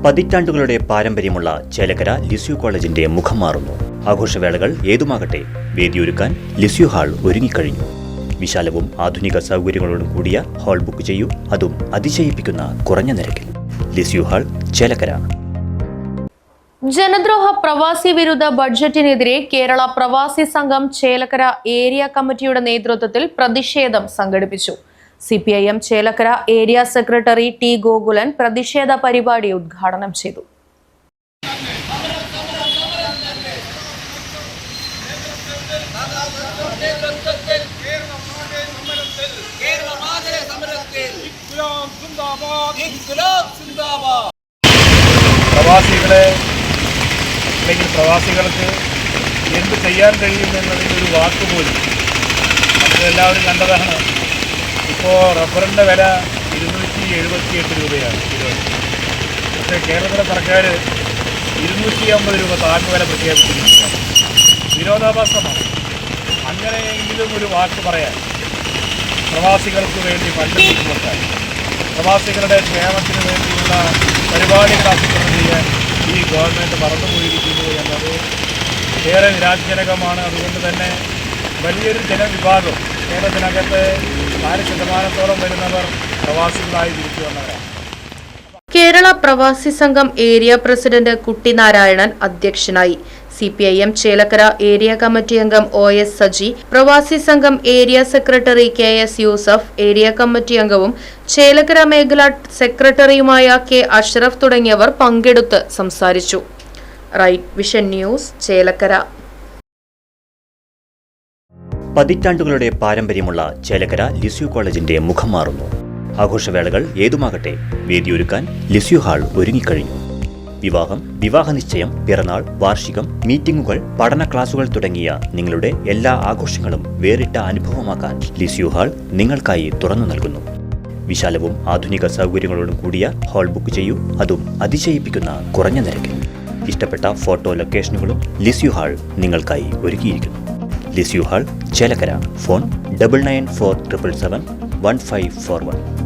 പതിറ്റാണ്ടുകളുടെ പാരമ്പര്യമുള്ള ചേലക്കര ലിസ്യു കോളേജിന്റെ മുഖം മാറുന്നു. ആഘോഷവേളകൾ ഏതുമാകട്ടെ, വേദിയൊരുക്കാൻ ലിസ്യു ഹാൾ ഒരുങ്ങിക്കഴിഞ്ഞു. വിശാലവും ആധുനിക സൗകര്യങ്ങളോടും കൂടിയ ഹാൾ ബുക്ക് ചെയ്യൂ, അതും അതിശയിപ്പിക്കുന്ന കുറഞ്ഞ നിരക്കിൽ. Lisieux hall, Chelakkara. ജനദ്രോഹ പ്രവാസി വിരുദ്ധ ബഡ്ജറ്റിനെതിരെ കേരള പ്രവാസി സംഘം ചേലക്കര ഏരിയ കമ്മിറ്റിയുടെ നേതൃത്വത്തിൽ പ്രതിഷേധം സംഘടിപ്പിച്ചു. CPIM Chelakkara area secretary T Gokulan പ്രതിഷേധ പരിപാടി ഉദ്ഘാടനം ചെയ്തു. പ്രവാസികളെ അല്ലെങ്കിൽ പ്രവാസികൾക്ക് എന്ത് ചെയ്യാൻ കഴിയുമെന്നതിൻ്റെ ഒരു വാക്ക് പോലും നമ്മളെല്ലാവരും കണ്ടതാണ്. ഇപ്പോൾ റബ്ബറിൻ്റെ വില 278 രൂപയാണ് കിലോ. പക്ഷേ കേരളത്തിലെ സർക്കാർ 250 രൂപ താങ്ങുവില പ്രഖ്യാപിച്ചിരിക്കുകയാണ്. വിരോധാഭാസമാണ്. അങ്ങനെയെങ്കിലും ഒരു വാക്ക് പറയാൻ പ്രവാസികൾക്ക് വേണ്ടി ഫണ്ട് കൊടുക്കാൻ, പ്രവാസികളുടെ ക്ഷേമത്തിന് വേണ്ടിയുള്ള പരിപാടികൾ ആസൂത്രണം ചെയ്യാൻ ഈ ഗവൺമെൻറ് മറന്നുപോയിരിക്കുന്നു എന്നത് ഏറെ നിരാശജനകമാണ്. അതുകൊണ്ട് തന്നെ വലിയൊരു ജനവിഭാഗം കേരളത്തിനകത്ത് 4% വരുന്നവർ പ്രവാസികളായി തിരിച്ചു വന്നവരാണ്. കേരള പ്രവാസി സംഘം ഏരിയ പ്രസിഡന്റ് കുട്ടിനാരായണൻ അധ്യക്ഷനായി. CPIM ചേലക്കര ഏരിയ കമ്മിറ്റി അംഗം OS Saji, Pravasi Sangham area secretary KS Yusuf, area committee അംഗവും ചേലക്കര മേഖല സെക്രട്ടറിയുമായ K അഷ്റഫ് തുടങ്ങിയവർ പങ്കെടുത്ത് സംസാരിച്ചു. Right vision news, Chelakkara. പതിറ്റാണ്ടുകളുടെ പാരമ്പര്യമുള്ള ചേലക്കര ലിസ്യു കോളേജിന്റെ മുഖം മാറുന്നു. ആഘോഷവേളകൾ ഏതുമാകട്ടെ, വേദിയൊരുക്കാൻ ലിസ്യു ഹാൾ ഒരുങ്ങിക്കഴിഞ്ഞു. വിവാഹം, വിവാഹ നിശ്ചയം, പിറന്നാൾ, വാർഷികം, മീറ്റിംഗുകൾ, പഠന ക്ലാസുകൾ തുടങ്ങിയ നിങ്ങളുടെ എല്ലാ ആഘോഷങ്ങളും വേറിട്ട അനുഭവമാക്കാൻ ലിസ്യു ഹാൾ നിങ്ങൾക്കായി തുറന്നു നൽകുന്നു. വിശാലവും ആധുനിക സൗകര്യങ്ങളോടും കൂടിയ ഹാൾ ബുക്ക് ചെയ്യൂ, അതും അതിശയിപ്പിക്കുന്ന കുറഞ്ഞ നിരക്കിൽ. ഇഷ്ടപ്പെട്ട ഫോട്ടോ ലൊക്കേഷനുകളും ലിസ്യു ഹാൾ നിങ്ങൾക്കായി ഒരുക്കിയിരിക്കുന്നു. Lisieux hall, Chelakkara. ഫോൺ 9947771541.